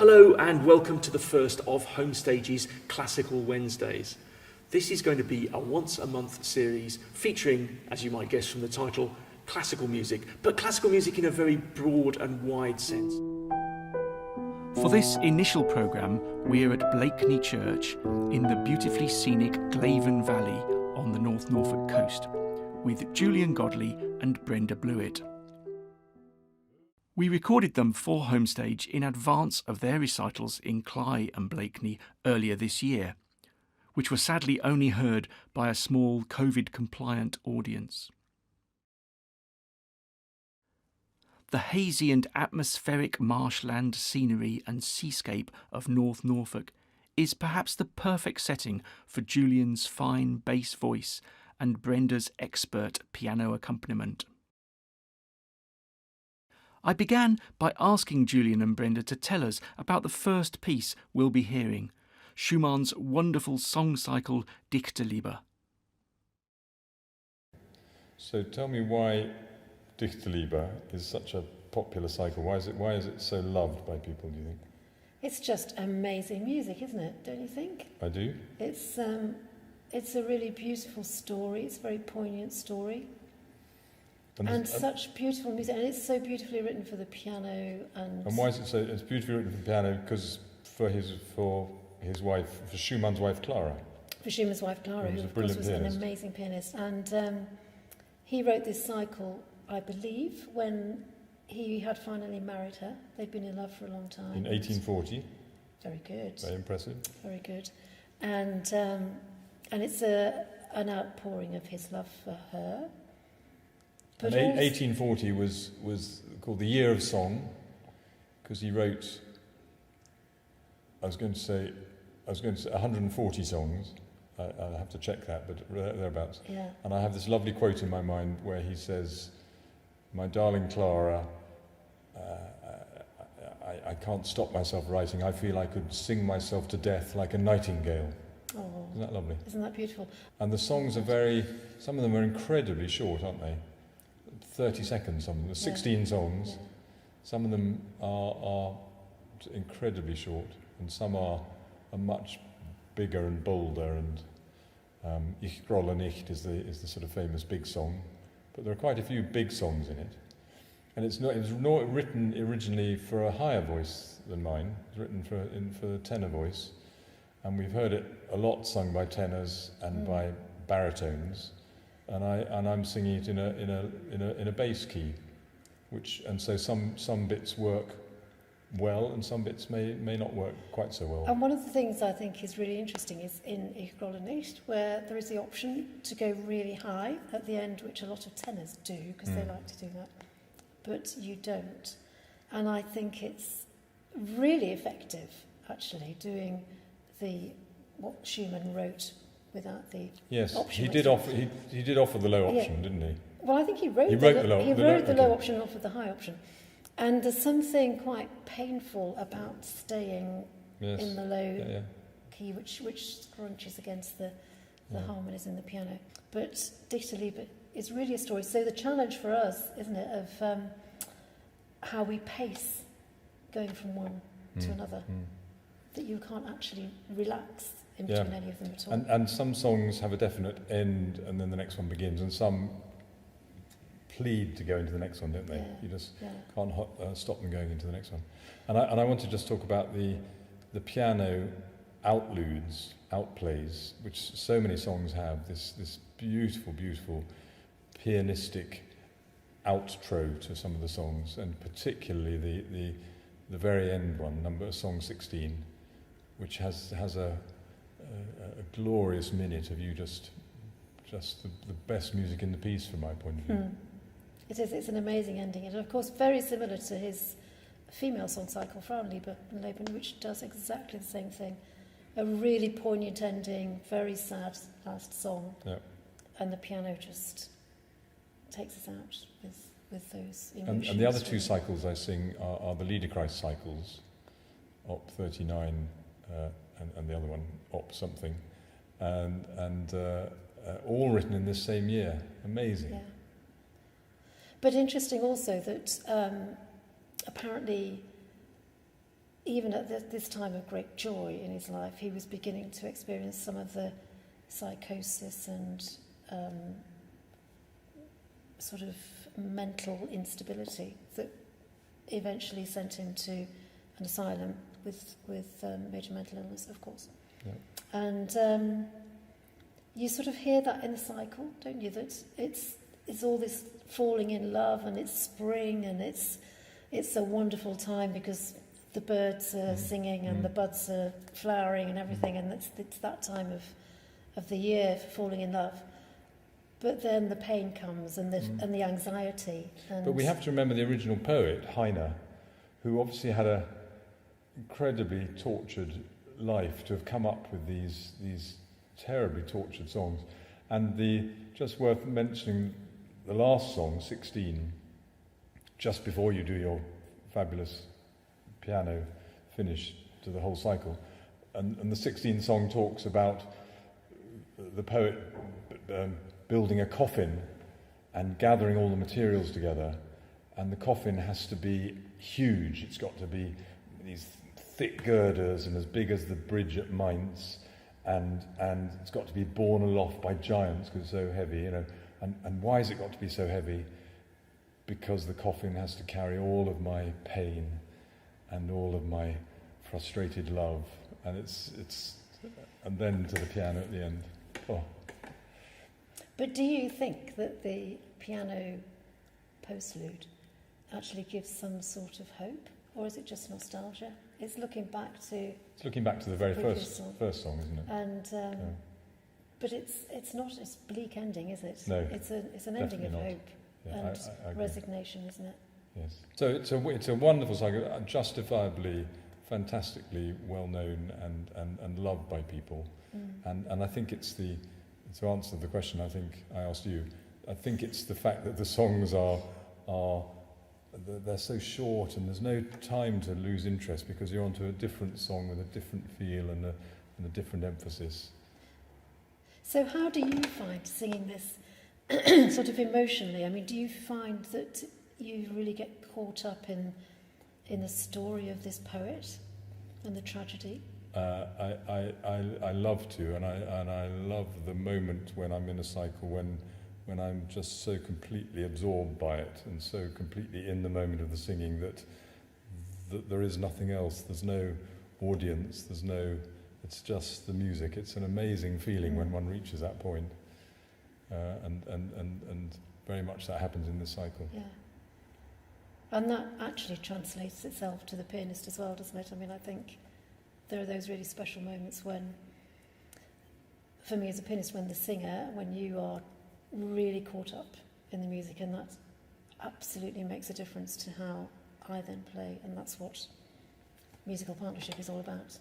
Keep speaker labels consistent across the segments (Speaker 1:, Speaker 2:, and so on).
Speaker 1: Hello and welcome to the first of Homestage's Classical Wednesdays. This is going to be a once-a-month series featuring, as you might guess from the title, classical music, but classical music in a very broad and wide sense. For this initial programme, we're at Blakeney Church in the beautifully scenic Glaven Valley on the North Norfolk Coast, with Julian Godlee and Brenda Blewett. We recorded them for Homestage in advance of their recitals in Cley and Blakeney earlier this year, which were sadly only heard by a small COVID-compliant audience. The hazy and atmospheric marshland scenery and seascape of North Norfolk is perhaps the perfect setting for Julian's fine bass voice and Brenda's expert piano accompaniment. I began by asking Julian and Brenda to tell us about the first piece we'll be hearing, Schumann's wonderful song cycle Dichterliebe.
Speaker 2: So tell me why Dichterliebe is such a popular cycle. Why is it so loved by people, do you think?
Speaker 3: It's just amazing music, isn't it? Don't you think?
Speaker 2: I do.
Speaker 3: It's a really beautiful story. It's a very poignant story. And such beautiful music, and it's so beautifully written for the piano. And
Speaker 2: why is it so? It's beautifully written for the piano because for Schumann's wife Clara.
Speaker 3: For Schumann's wife Clara, who of course was an amazing pianist, and he wrote this cycle, I believe, when he had finally married her. They'd been in love for a long time.
Speaker 2: In 1840.
Speaker 3: Very good.
Speaker 2: Very impressive.
Speaker 3: Very good, and it's an outpouring of his love for her.
Speaker 2: But 1840 was called the Year of Song, because he wrote, I was going to say 140 songs. I'll have to check that, but thereabouts.
Speaker 3: Yeah.
Speaker 2: And I have this lovely quote in my mind where he says, "My darling Clara, I can't stop myself writing. I feel I could sing myself to death like a nightingale."
Speaker 3: Oh,
Speaker 2: isn't that lovely?
Speaker 3: Isn't that beautiful?
Speaker 2: And the songs are some of them are incredibly short, aren't they? 30 seconds, some of them. 16 songs. Yeah. Some of them are incredibly short, and some are much bigger and bolder, and Ich grolle nicht is the sort of famous big song. But there are quite a few big songs in it. And it was not written originally for a higher voice than mine. It was written for the tenor voice. And we've heard it a lot sung by tenors and by baritones. And I'm singing it in a bass key, so some bits work well and some bits may not work quite so well.
Speaker 3: And one of the things I think is really interesting is in Ich grolle nicht, where there is the option to go really high at the end, which a lot of tenors do because they like to do that, but you don't. And I think it's really effective, actually, doing what Schumann wrote without the option.
Speaker 2: He did offer the low option, didn't he?
Speaker 3: Well, I think he wrote the low option and offered the high option. And there's something quite painful about staying in the low key, which scrunches against the harmonies in the piano. But Dichterliebe is really a story. So the challenge for us, isn't it, of how we pace going from one to another, that you can't actually relax in between any of them at all.
Speaker 2: And some songs have a definite end and then the next one begins, and some plead to go into the next one, don't they?
Speaker 3: Yeah.
Speaker 2: You just can't stop them going into the next one. And I want to just talk about the piano outplays, which so many songs have, this beautiful, beautiful pianistic outro to some of the songs, and particularly the very end one, song 16, which has a glorious minute of you just the best music in the piece from my point of view.
Speaker 3: It is. It's an amazing ending, and of course very similar to his female song cycle, Frauenliebe, which does exactly the same thing. A really poignant ending, very sad last song, and the piano just takes us out with those emotions.
Speaker 2: And the other two cycles I sing are the Liederkreis cycles, Op 39. And the other one, Op something, and all written in this same year. Amazing.
Speaker 3: Yeah. But interesting also that apparently even at this time of great joy in his life, he was beginning to experience some of the psychosis and sort of mental instability that eventually sent him to an asylum with major mental illness, of course.
Speaker 2: Yeah.
Speaker 3: And you sort of hear that in the cycle, don't you? That it's all this falling in love, and it's spring, and it's a wonderful time because the birds are singing and the buds are flowering and everything, and it's that time of the year for falling in love. But then the pain comes and the anxiety.
Speaker 2: But we have to remember the original poet, Heine, who obviously had an incredibly tortured life to have come up with these terribly tortured songs. And just worth mentioning the last song, 16, just before you do your fabulous piano finish to the whole cycle. And the 16th song talks about the poet building a coffin and gathering all the materials together, and the coffin has to be huge. It's got to be these thick girders and as big as the bridge at Mainz, and it's got to be borne aloft by giants because it's so heavy, you know. And why has it got to be so heavy? Because the coffin has to carry all of my pain and all of my frustrated love, and it's and then to the piano at the end. Oh.
Speaker 3: But do you think that the piano postlude actually gives some sort of hope, or is it just nostalgia? It's looking back to
Speaker 2: the very first song, isn't it?
Speaker 3: And but it's not a bleak ending, is it?
Speaker 2: No,
Speaker 3: it's an ending of
Speaker 2: not.
Speaker 3: Hope and
Speaker 2: I
Speaker 3: resignation, isn't it?
Speaker 2: Yes. So it's a wonderful cycle, justifiably, fantastically well known and loved by people, and I think it's to answer the question I think I asked you. I think it's the fact that the songs are they're so short and there's no time to lose interest because you're onto a different song with a different feel and a different emphasis.
Speaker 3: So how do you find singing this sort of emotionally? I mean, do you find that you really get caught up in the story of this poet and the tragedy?
Speaker 2: I love to, and I love the moment when I'm in a cycle when I'm just so completely absorbed by it and so completely in the moment of the singing that there is nothing else. There's no audience. It's just the music. It's an amazing feeling when one reaches that point, and very much that happens in this cycle.
Speaker 3: Yeah, and that actually translates itself to the pianist as well, doesn't it? I mean, I think there are those really special moments when, for me as a pianist, when the singer, when you are really caught up in the music, and that absolutely makes a difference to how I then play, and that's what musical partnership is all about.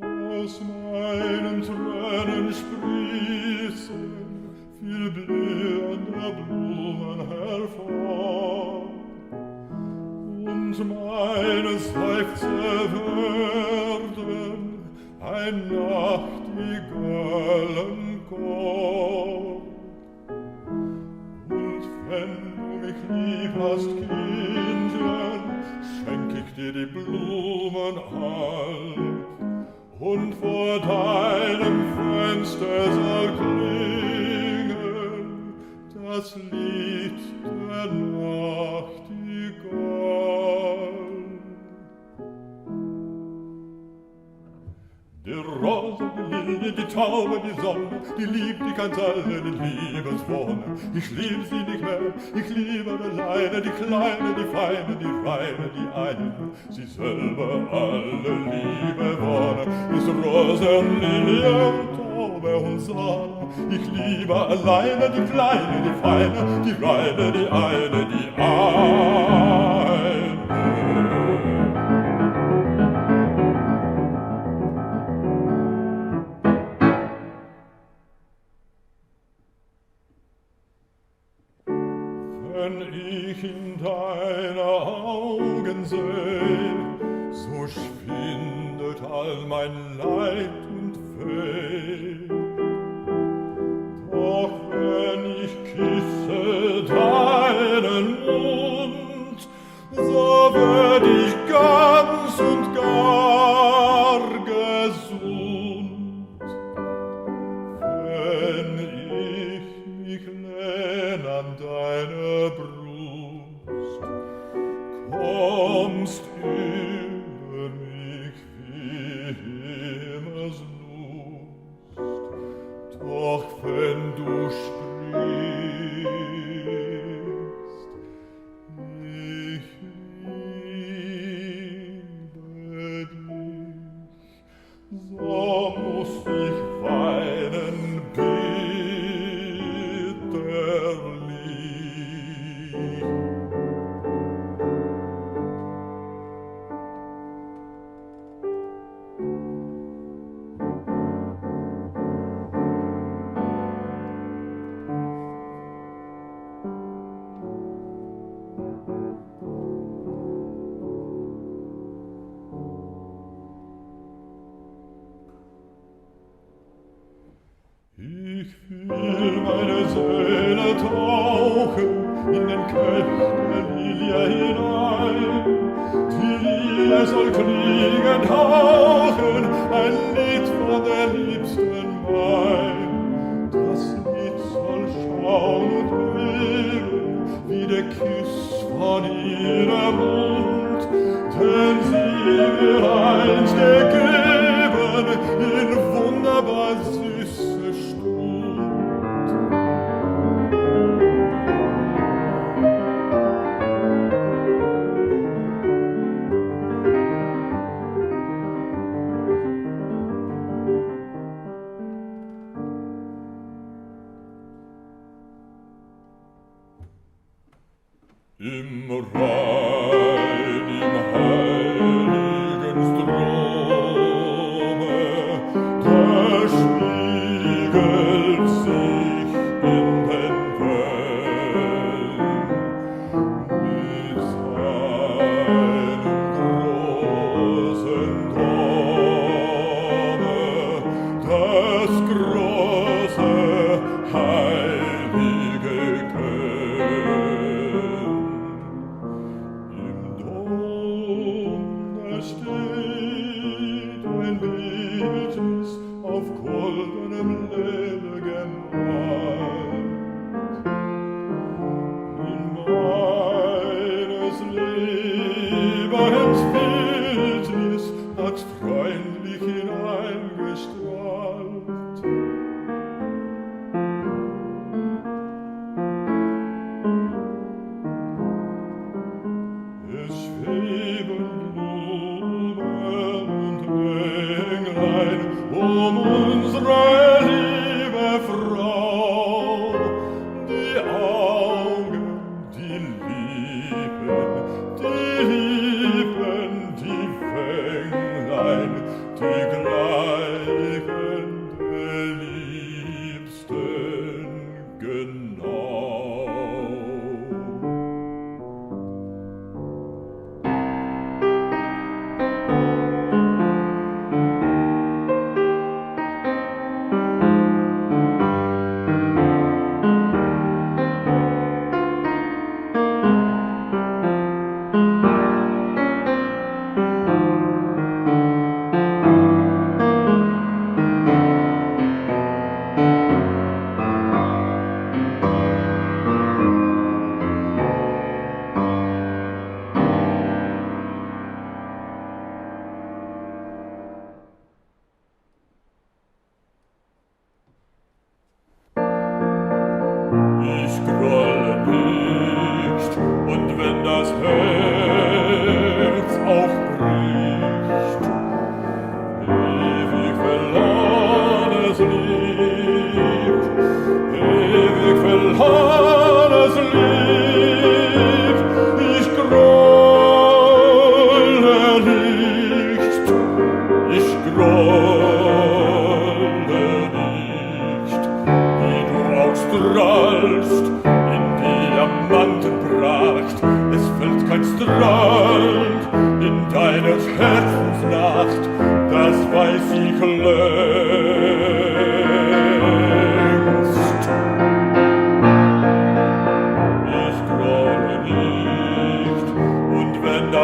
Speaker 4: Aus meinen Tränen sprießen viel blühender Blumen hervor, und meine Seufzer werden ein Nachtigallenchor. Und wenn du mich lieb hast, Kindchen, schenk ich dir die Blumen all. Und vor deinem Fenster soll klingen das Lied der Nachtigall. Die Rose, die Lilie, die Taube, die Sonne, die liebt die Kanzelle, die Liebeswohne. Ich lieb sie nicht mehr, ich liebe alleine, die Kleine, die Feine, die Reine, die eine, sie selber alle Liebe wohne. Ist Rose und Lilie und Taube und Sonne. Ich liebe alleine, die Kleine, die Feine, die Reine, die eine, die eine. Wenn ich in deine Augen seh, so schwindet all mein Leid und Weh. Doch wenn ich küsse deinen Mund, so werd ich ganz und gar gesund. Wenn ich mich lehn an deine Brust, kommst über mich wie Himmelslust. Doch wenn du sprichst, ich liebe dich, so muss ich weinen bitterlich. Ich will meine Seele tauchen in den Kelch der Lilie hinein. Die Lilie soll klingen, hauchen, ein Lied von der liebsten mein. Das Lied soll schauen und beben, wie der Kuss von ihrem Mund, den sie mir einst gegeben in wunderbar süße Stund. Im Rhein, im heiligen Strome, da spiegelt sich in den Wellen mit seinem großen Dome das große heilige Köln.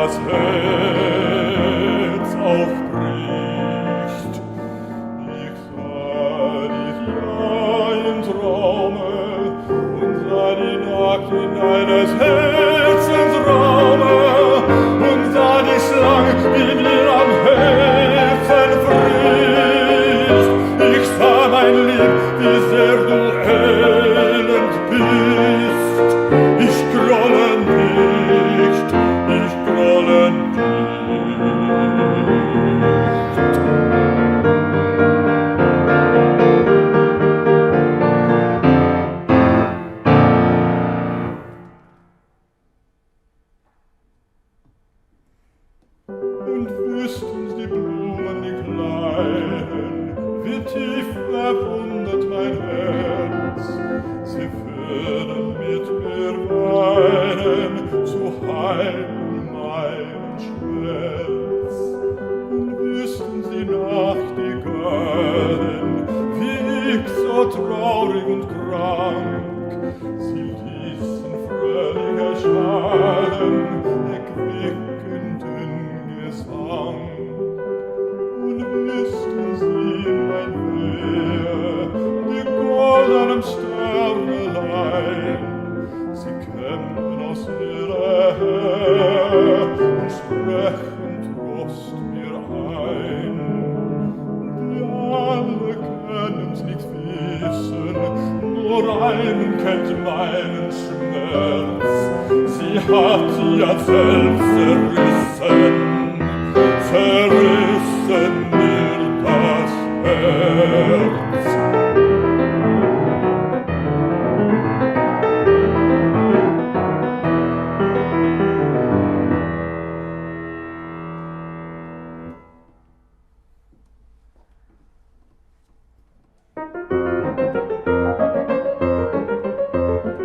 Speaker 4: das Herz auch bricht. Ich sah dich ja im Traume und sah die Nacht in deines Herzens Raume und sah dich lang, wie mir am Herzen frisst. Ich sah, mein Lieb, wie sehr du elend bist. Ich grolle nicht, ich grolle Und wüssten's die Blumen, die Kleinen, wie tief verwundert mein Herz. Sie würden mit mir weinen, zu heilen meinen Schmerz. Und wüssten sie Nachtigallen, wie ich so traurig und krank, sie ließen fröhlich erschallen, erquickenden Gesang. Und wüssten sie mein Wehe, die goldenen Sternelein, sie kämen aus ihrer Höhe und sprechen Trost mir ein. Die alle können's nicht wissen, nur einen kennt meinen Schmerz. Sie hat ja selbst zerrissen mir das Herz.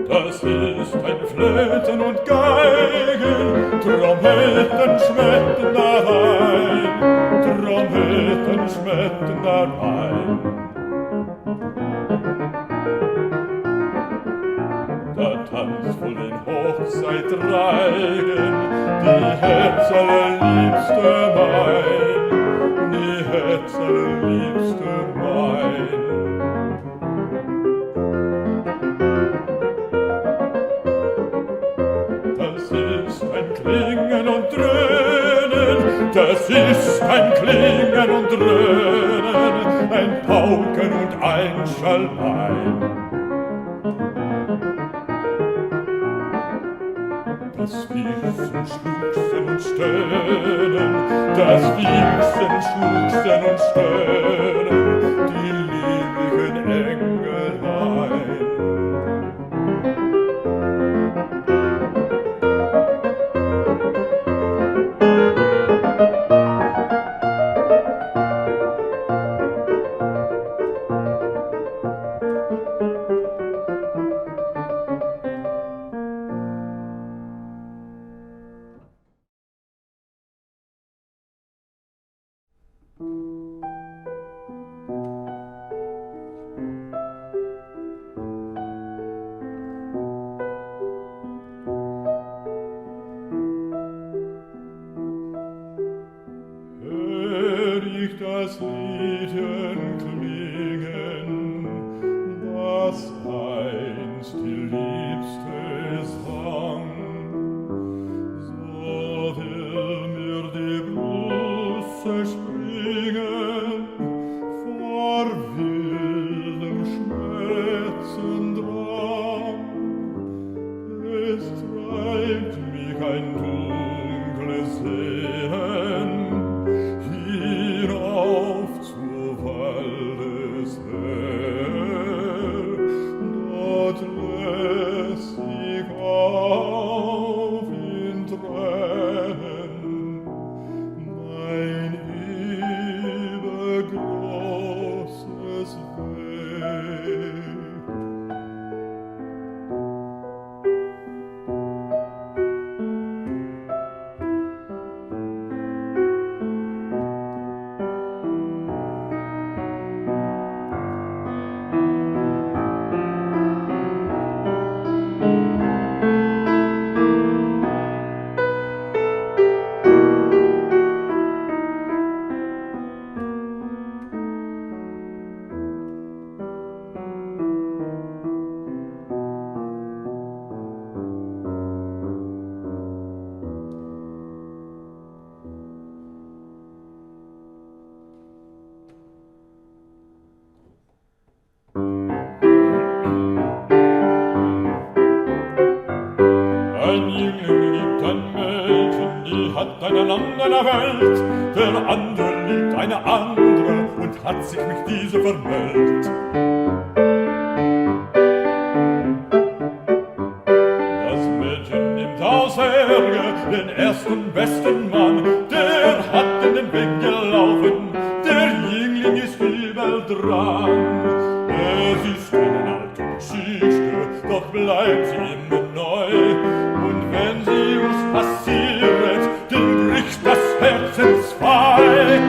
Speaker 4: Das ist ein Flöten und Geigen, Trompeten schmetten darein, Trompeten schmetten darein. Da tanzt wohl den Hochzeitreigen, die Herzallerliebste mein, die Herzallerliebste mein. Klingen und Dröhnen, das ist ein Klingen und Dröhnen, ein Pauken und ein Schalmein. Das Wichsen, Schluchsen und Stöhnen, das Wichsen, Schluchsen und Stöhnen, die lieblichen Engelein. Das Liedchen klingen, das einst die Liebste sang. So will mir die Brust springen vor wildem Schmerzendrang. Es treibt mich ein dunkles Sehnen hinauf zur Waldeswehr, dort lässt sich auf in Tränen mein übergroßes Werk. Ein Jüngling liebt ein Mädchen, die hat einen Mann einer Welt. Der andere liebt eine andere und hat sich mit dieser vermählt. Das Mädchen nimmt aus Ärger den ersten besten Mann, der hat in den Weg gelaufen, der Jüngling ist übel dran. Es ist eine alte Geschichte, doch bleibt sie immer neu. Und wenn sie uns passiert, dann bricht das Herz entzwei.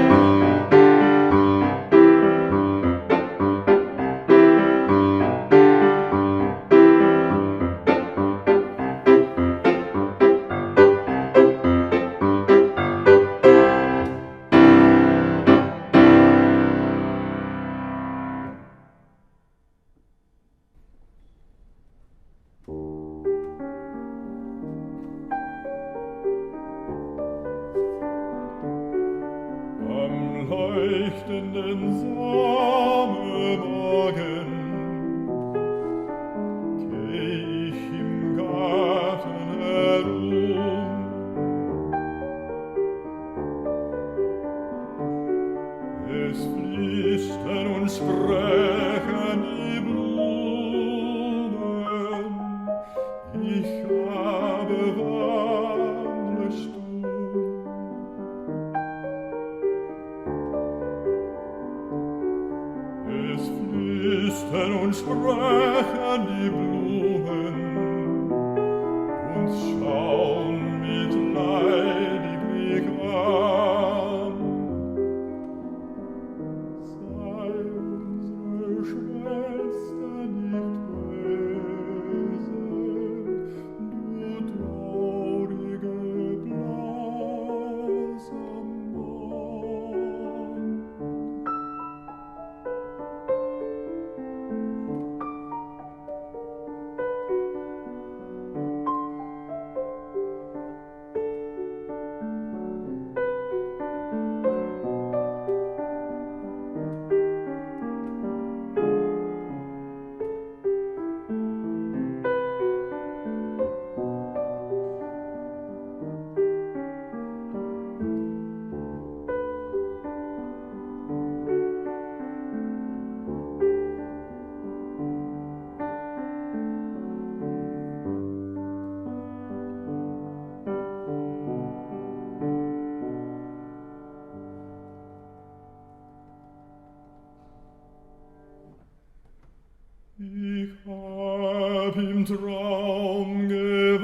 Speaker 4: Traum geweihet.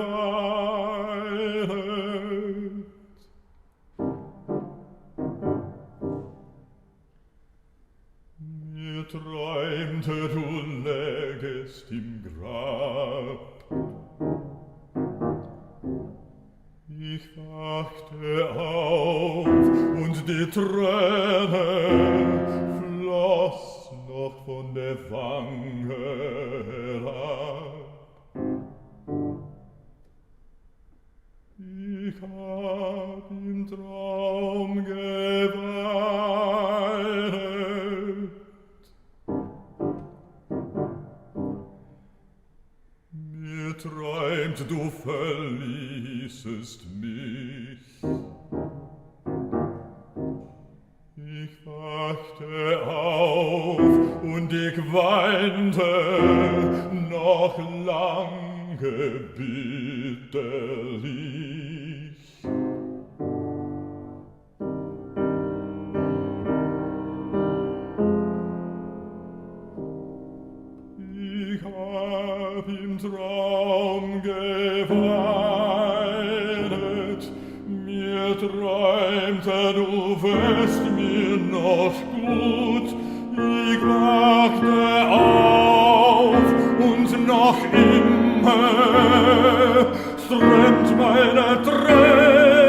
Speaker 4: Mir träumte, du lägest im Grab. Ich wachte auf und die Träne floss noch von der Wange herab. Ich hab im Traum geweihet. Mir träumt, du verließest mich. Ich wachte auf und ich weinte noch lange bitterlich. Ich hab im Traum geweinet, mir träumte, du wärst mir noch gut. Ich wachte auf und noch immer strömt meine Tränenflut.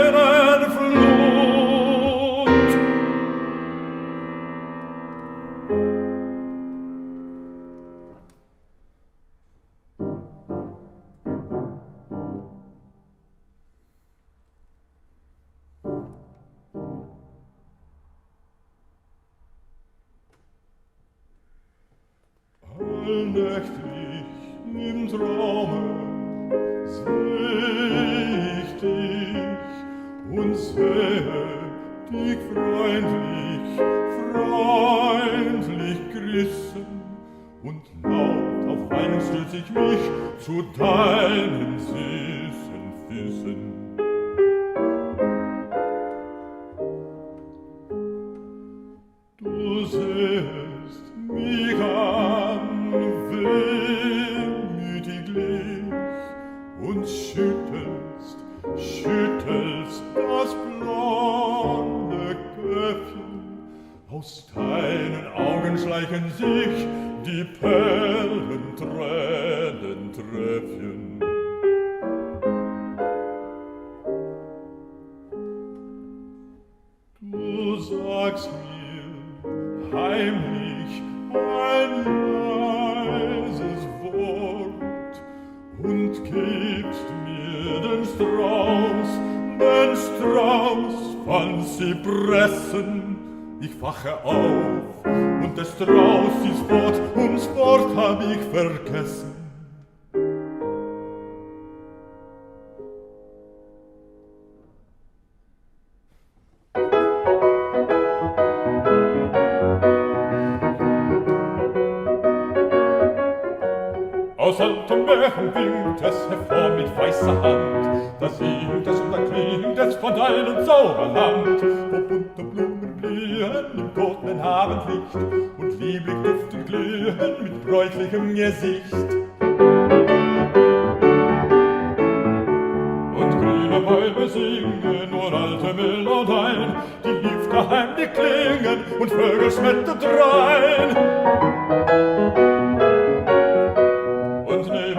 Speaker 4: Allnächtlich im Traume seh zu deinen süßen Füßen. Du sehst mich an, wehmütiglich, und schüttelst das blonde Köpfchen. Aus deinen Augen schleichen sich die Perlentränentröpfchen. Du sagst mir heimlich ein leises Wort und gibst mir den Strauß von Zypressen. Ich wache auf und der Strauß ist fort, und das Wort hab ich vergessen. Aus altem Märchen winkt es hervor mit weißer Hand, da singt es und da klingt es von deinem Zauberland, wo bunte Blumen blühen im goldenen Abendlicht und lieblich duftend glühen mit bräutlichem Gesicht. Und grüne Bäume singen und alte Melodien, die Lüfter heimlich klingen und Vögel schmettern drein.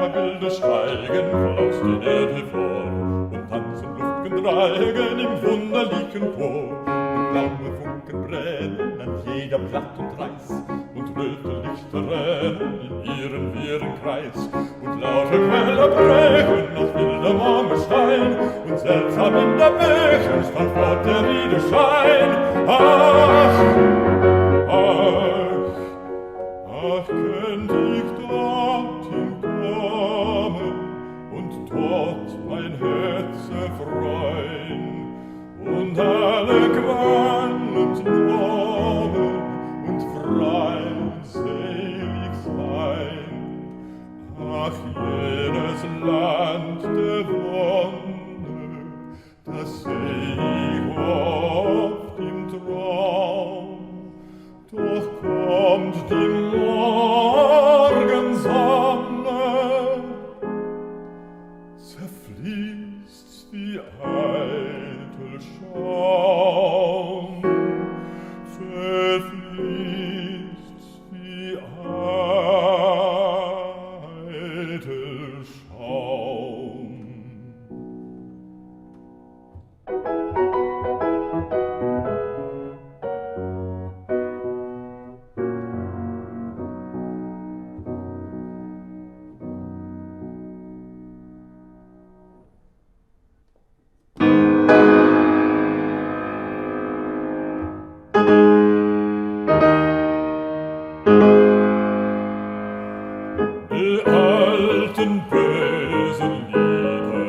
Speaker 4: Bilder steigen aus der Erde vor und tanzen Luftgen reigen im wunderlichen Chor. Und blaue Funken brennen an jeder Blatt und Reis und röte Lichter rennen in ihren wirren Kreis. Und laute Quellen brechen aus wilder Marmorstein und seltsam in der Bächen stand fort der Widerschein. Ach, könnt ich dorthin kommen und dort mein Herz erfreuen und alle qualend Normen und frei und selig sein. Ach, jenes Land der Wonne, das seh ich oft im Traum, doch kommt die Morgensonne, zerfließt's wie eitel Schaum, zerfließt's wie eitel Schaum. Die alten bösen Lieder,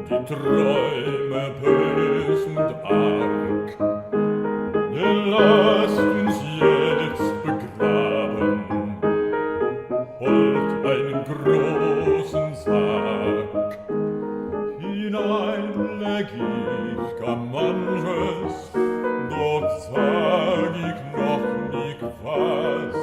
Speaker 4: die Träume bös und arg, die lasst uns jetzt begraben, holt einen großen Sarg. Hinein leg ich gar manches, dort sag ich noch nicht was.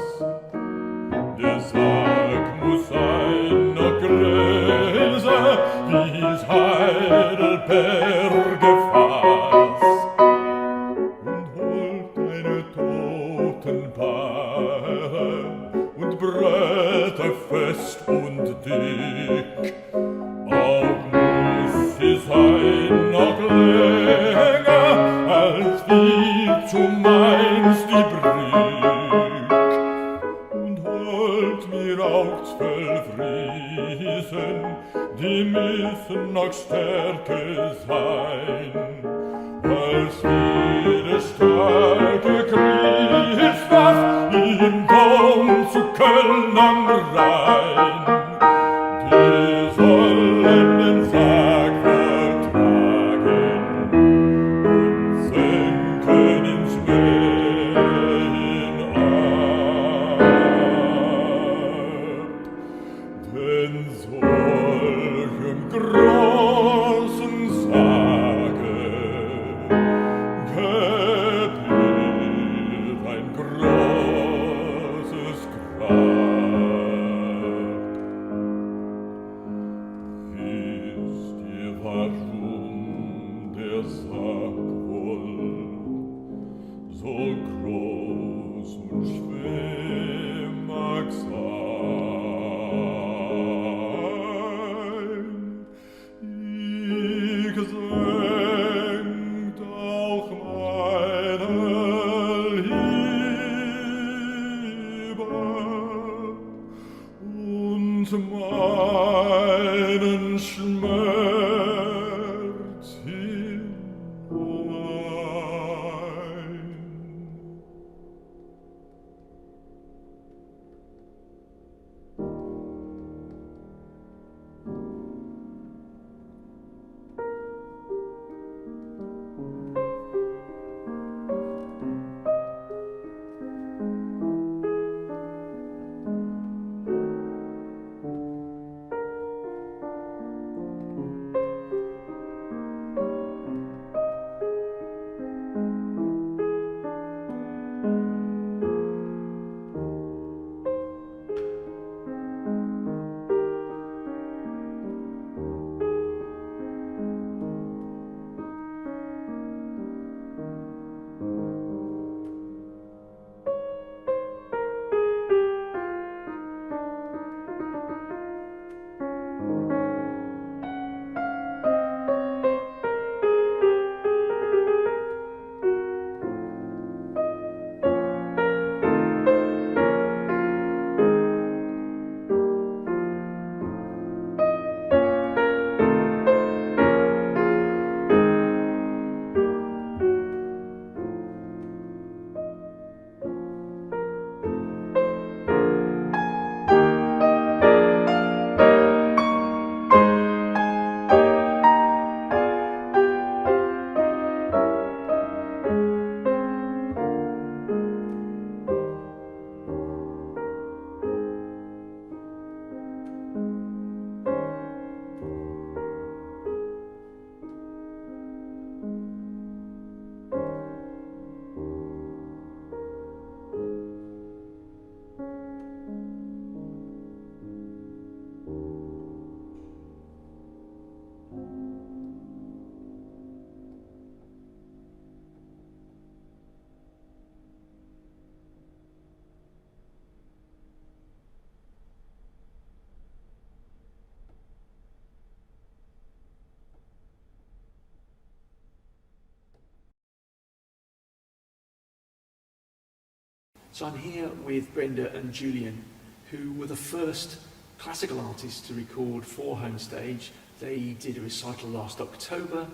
Speaker 4: Der Sarg muss sein noch größer wie's Heidelberger-Fass und holt eine Totenpaare und Bröte fest und dick. Auch muss sie sein noch länger als wie zu Mainz die Brück. Holt mir auch 12 Riesen, die müssen noch stärker sein, als jede starke Kriegswaff im Dom zu Köln am Rhein. Die sollen den Sarg vertragen und senken ins Meer. Denn so groß und schwer mag sein. Ich senkt auch meine Liebe und meinen Schmerz hinein.
Speaker 1: So I'm here with Brenda and Julian, who were the first classical artists to record for Homestage. They did a recital last October,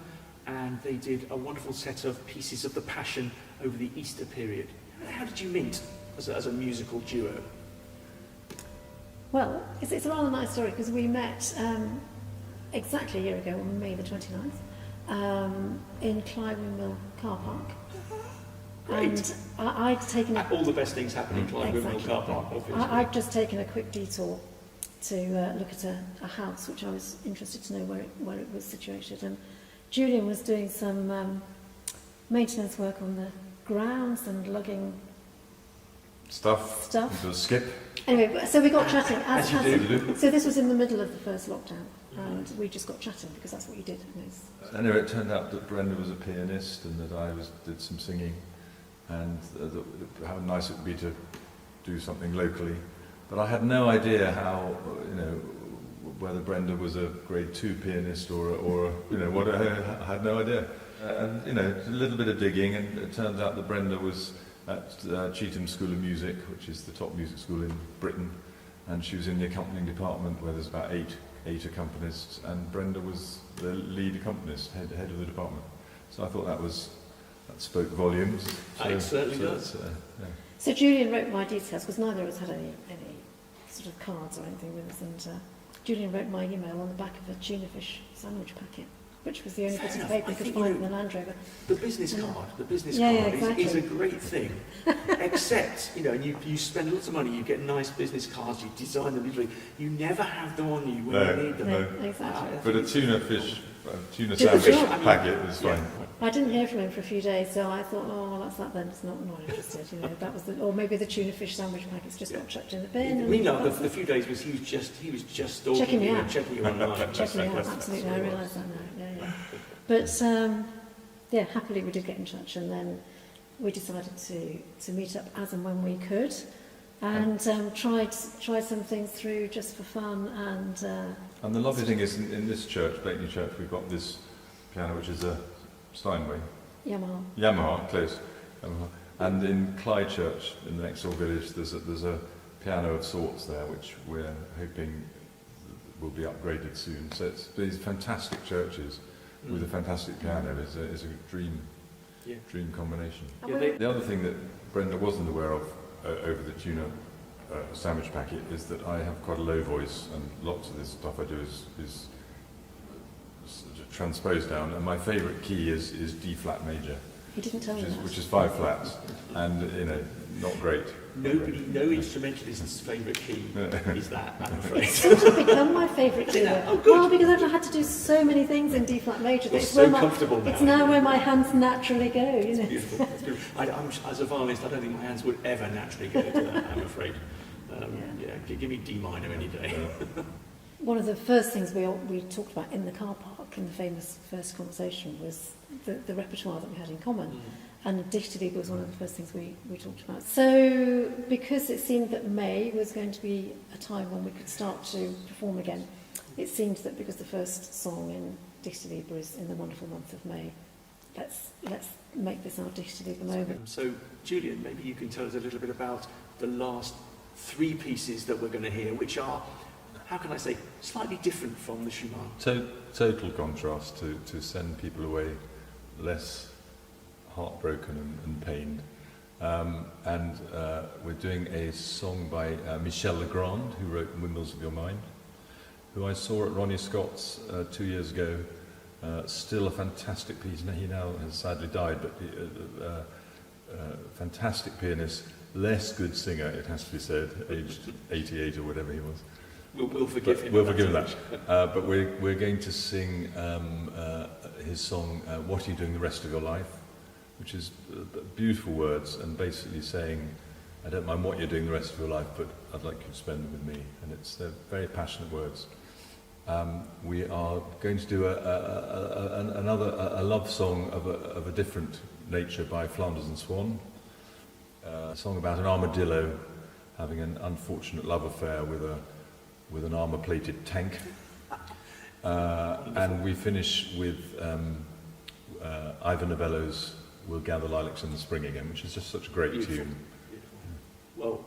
Speaker 1: and they did a wonderful set of pieces of the Passion over the Easter period. How did you meet as a musical duo?
Speaker 3: Well, it's a rather nice story because we met exactly a year ago on May the 29th in Clywyn Mill car park.
Speaker 1: Great.
Speaker 3: And I'd taken
Speaker 1: all the best things happen in Clywyn Mill car park, obviously.
Speaker 3: I'd just taken a quick detour to look at a house which I was interested to know where it was situated, and Julian was doing some maintenance work on the grounds and lugging
Speaker 2: stuff. It was skip.
Speaker 3: Anyway, so we got chatting.
Speaker 1: As you do.
Speaker 3: So this was in the middle of the first lockdown, and we just got chatting because that's what you did.
Speaker 2: Anyway, it turned out that Brenda was a pianist and that I did some singing, and how nice it would be to do something locally. But I had no idea how, whether Brenda was a grade 2 pianist or what. I had no idea. And a little bit of digging, and it turns out that Brenda was at Cheetham School of Music, which is the top music school in Britain, and she was in the accompanying department where there's about eight accompanists, and Brenda was the lead accompanist, head of the department. So I thought that spoke volumes. So,
Speaker 1: it certainly does.
Speaker 2: Yeah.
Speaker 3: So Julian wrote my details because neither of us had any sort of cards or anything with us, and Julian wrote my email on the back of a tuna fish sandwich packet, which was the only bit of paper we could find in the Land Rover.
Speaker 1: The business card
Speaker 3: exactly.
Speaker 1: is a great thing, except, you spend lots of money, you get nice business cards, you design them visually, you never have them on you when you need them.
Speaker 3: No, exactly.
Speaker 2: But a tuna sandwich packet was fine.
Speaker 1: Yeah.
Speaker 3: I didn't hear from him for a few days, so I thought, that's that then, it's not interested, that was or maybe the tuna fish sandwich packets just got chucked in the bin.
Speaker 1: Meanwhile, the few days he was just stalking
Speaker 3: checking me
Speaker 1: you
Speaker 3: out.
Speaker 1: and checking you online.
Speaker 3: Checking me out, absolutely, I realise that now, yeah. But, happily we did get in touch, and then we decided to meet up as and when we could, and tried some things through just for fun.
Speaker 2: And the lovely thing is, in this church, Blakeney Church, we've got this piano, which is a Steinway. Yamaha, close. Yamaha. And in Clyde Church, in the next door village, there's a piano of sorts there, which we're hoping will be upgraded soon. So it's these fantastic churches with a fantastic piano is a dream combination. The other thing that Brenda wasn't aware of over the tuner sandwich packet is that I have quite a low voice, and lots of this stuff I do is transposed down, and my favourite key is D flat major.
Speaker 3: You didn't tell me that.
Speaker 2: Which is 5 flats, and not great.
Speaker 1: No instrumentalist's favourite key is that, I'm afraid.
Speaker 3: It's become my favourite key. Well, because I've had to do so many things in D flat major.
Speaker 1: It's so comfortable now.
Speaker 3: It's now where my hands naturally go.
Speaker 1: It's beautiful. It's beautiful. As a violinist, I don't think my hands would ever naturally go to that, I'm afraid. Give me D minor any day.
Speaker 3: One of the first things we talked about in the car park in the famous first conversation was the repertoire that we had in common. And Dichterliebe was one of the first things we talked about. So because it seemed that May was going to be a time when we could start to perform again, it seemed that because the first song in Dichterliebe is in the wonderful month of May, let's make this our Dichterliebe moment.
Speaker 1: So Julian, maybe you can tell us a little bit about the last 3 pieces that we're going to hear, which are, how can I say, slightly different from the Schumann.
Speaker 2: Total contrast to send people away less heartbroken and pained. And we're doing a song by Michel Legrand, who wrote Windmills of Your Mind, who I saw at Ronnie Scott's 2 years ago. Still a fantastic piece. He now has sadly died, but fantastic pianist, less good singer, it has to be said, aged 88 or whatever he was.
Speaker 1: We'll forgive him.
Speaker 2: We'll forgive him that. But we're going to sing his song, What Are You Doing the Rest of Your Life? Which is beautiful words, and basically saying, I don't mind what you're doing the rest of your life, but I'd like you to spend them with me. And they're very passionate words. We are going to do a love song of a different nature by Flanders and Swan. A song about an armadillo having an unfortunate love affair with an armour-plated tank. And we finish with Ivor Novello's We'll Gather Lilacs in the Spring Again, which is just such a great tune.
Speaker 1: Beautiful. Well,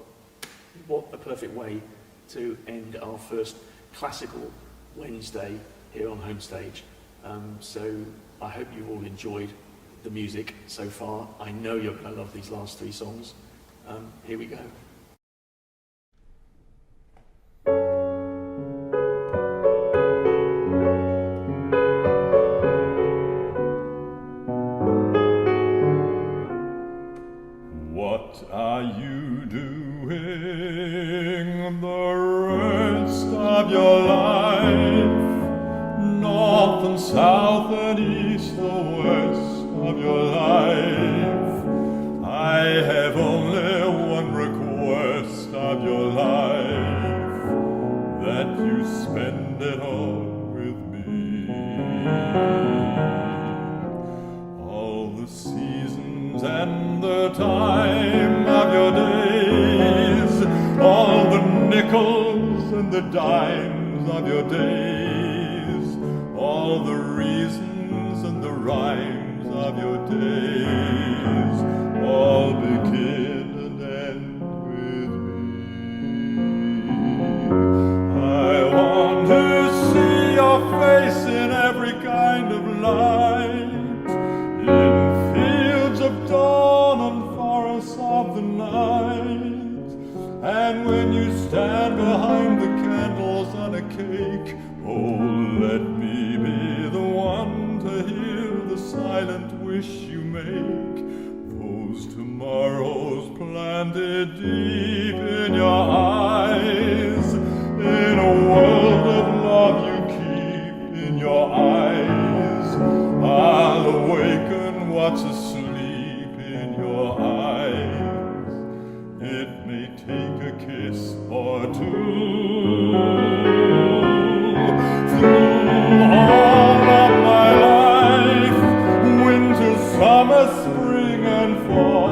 Speaker 1: what a perfect way to end our first classical Wednesday here on Homestage. So I hope you've all enjoyed the music so far. I know you're going to love these last 3 songs. Here we go.
Speaker 4: What are you doing the rest of your life? North and south and east or west of your life? I have only one request of your life, that you spend it all with me. All the seasons and the time of your days, all the nickels and the dimes of your days, all the reasons and the rhymes of your days, all begin and end with me. I want to see your face in every kind of light, in fields of dawn and forests of the night, and when you stand behind the candles on a cake, oh, let me be the one to hear the silent wish you make, those tomorrows planted deep in your eyes, in a world of love you keep in your eyes. I'll awaken what's asleep in your eyes. It may take a kiss or two. Through all of my life, winter, summer, spring, and fall,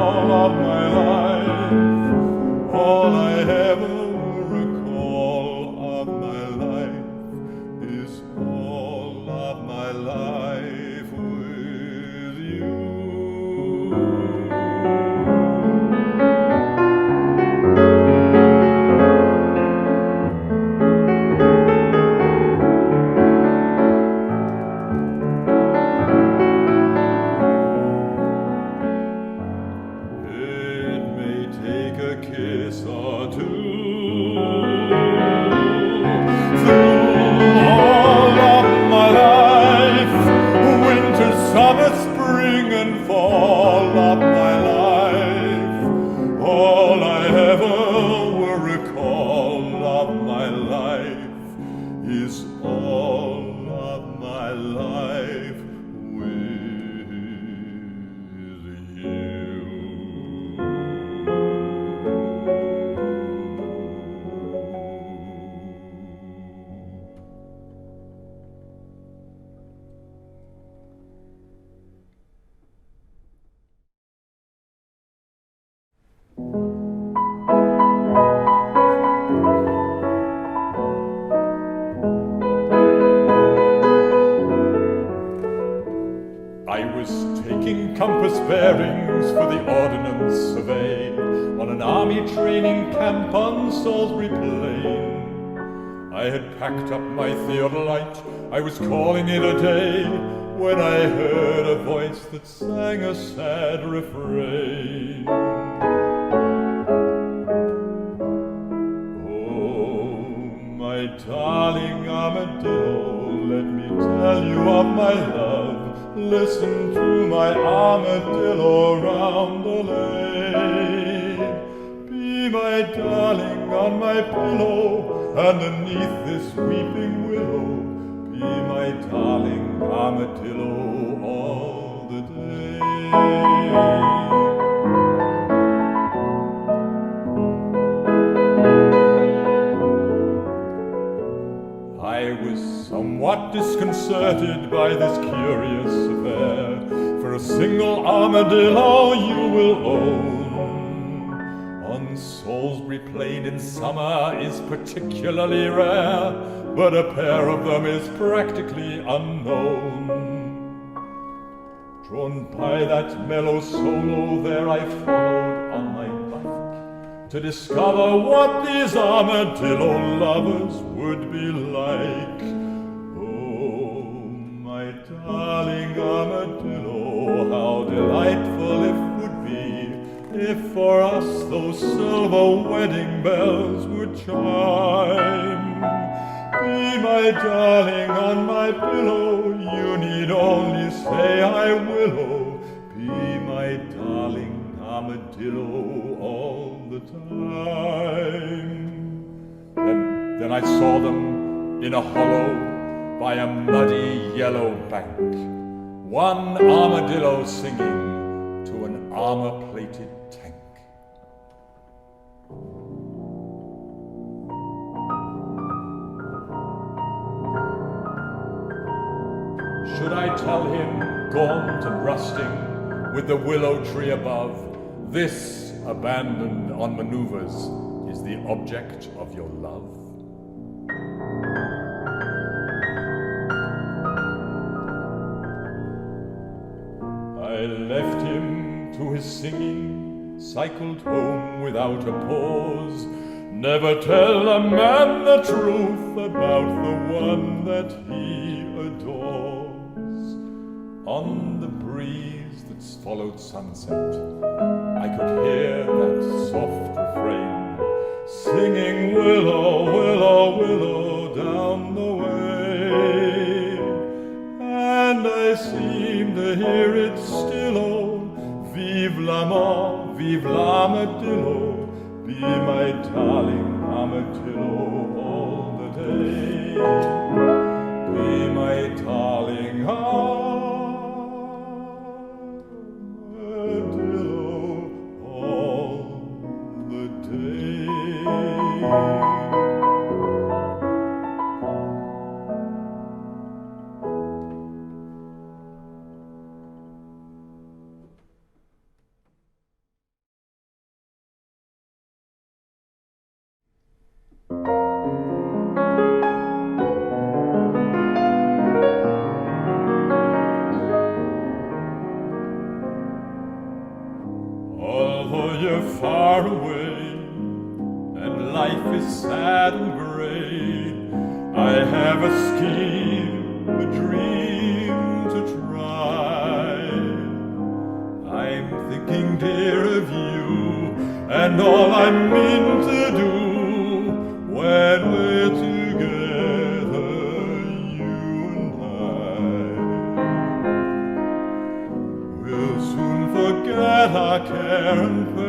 Speaker 4: was taking compass bearings for the ordnance survey on an army training camp on Salisbury Plain. I had packed up my theodolite, I was calling it a day, when I heard a voice that sang a sad refrain. Oh, my darling armadillo, let me tell you of my love. Listen to my armadillo round the lane. Be my darling on my pillow, underneath this weeping willow. Be my darling armadillo all the day. I was somewhat disconcerted by this curious affair, for a single armadillo you will own on Salisbury Plain in summer is particularly rare, but a pair of them is practically unknown. Drawn by that mellow solo, there I followed on my bike to discover what these armadillo lovers would be like. Oh, my darling armadillo, how delightful it would be if for us those silver wedding bells would chime. Be my darling on my pillow, you need only say I will. Be my darling armadillo all the time. Then I saw them in a hollow by a muddy yellow bank, one armadillo singing to an armor-plated tank. Should I tell him, gaunt and rusting, with the willow tree above, this, abandoned on maneuvers, is the object of your love? I left him to his singing, cycled home without a pause. Never tell a man the truth about the one that he adores. On the breeze that followed sunset, I could hear that soft refrain, singing willow, willow, willow down the way. And I seemed to hear it still, oh, vive l'amant, vive l'armadillo, be my darling armadillo all the day. Be my darling armadillo all the day. Far away, and life is sad and gray, I have a scheme, a dream to try. I'm thinking, dear, of you, and all I mean to do when we're together, you and I. We'll soon forget our care and pain,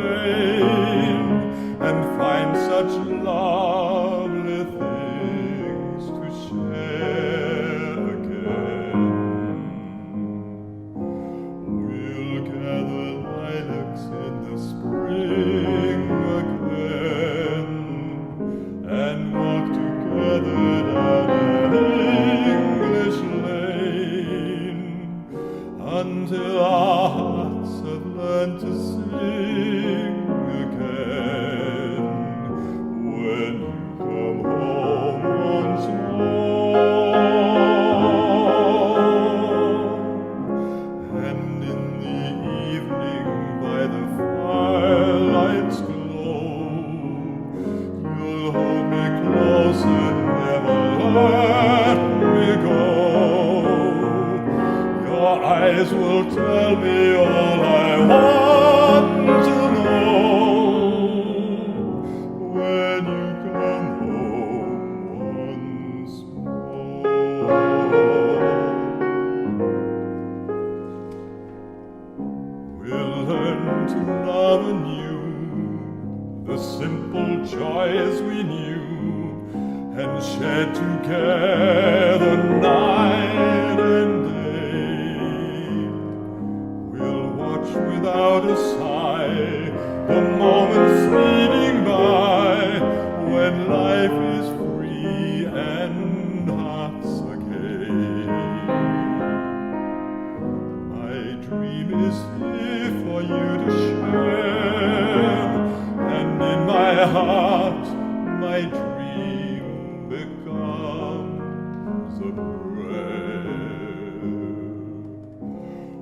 Speaker 4: and find such lovely things to share again. We'll gather lilacs in the spring again, and walk together down an English lane, until our hearts have learned to sing again, when you come home once more. And eyes will tell me all I want to know. When you come home once more, we'll learn to love anew the simple joys we knew, and share together night and day. We'll watch without a sigh the moments speeding by, when life is free and hearts are gay. My dream is here for you to share, and in my heart my dream becomes a prayer.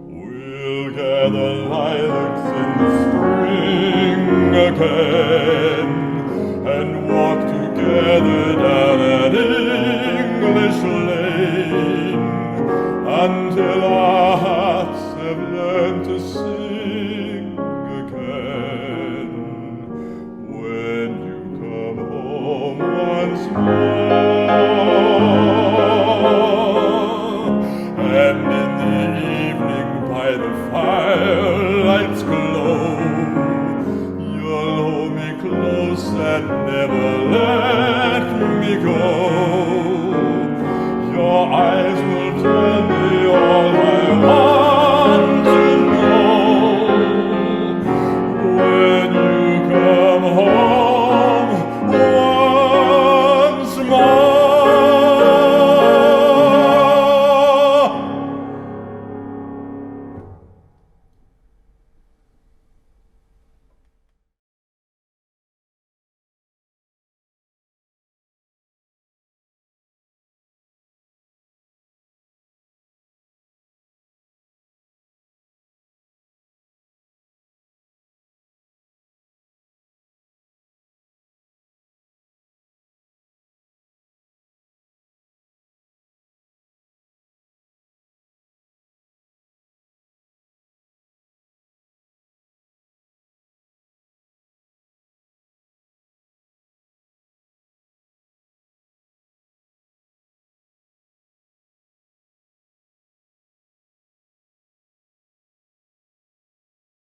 Speaker 4: We'll gather lilacs in the spring again,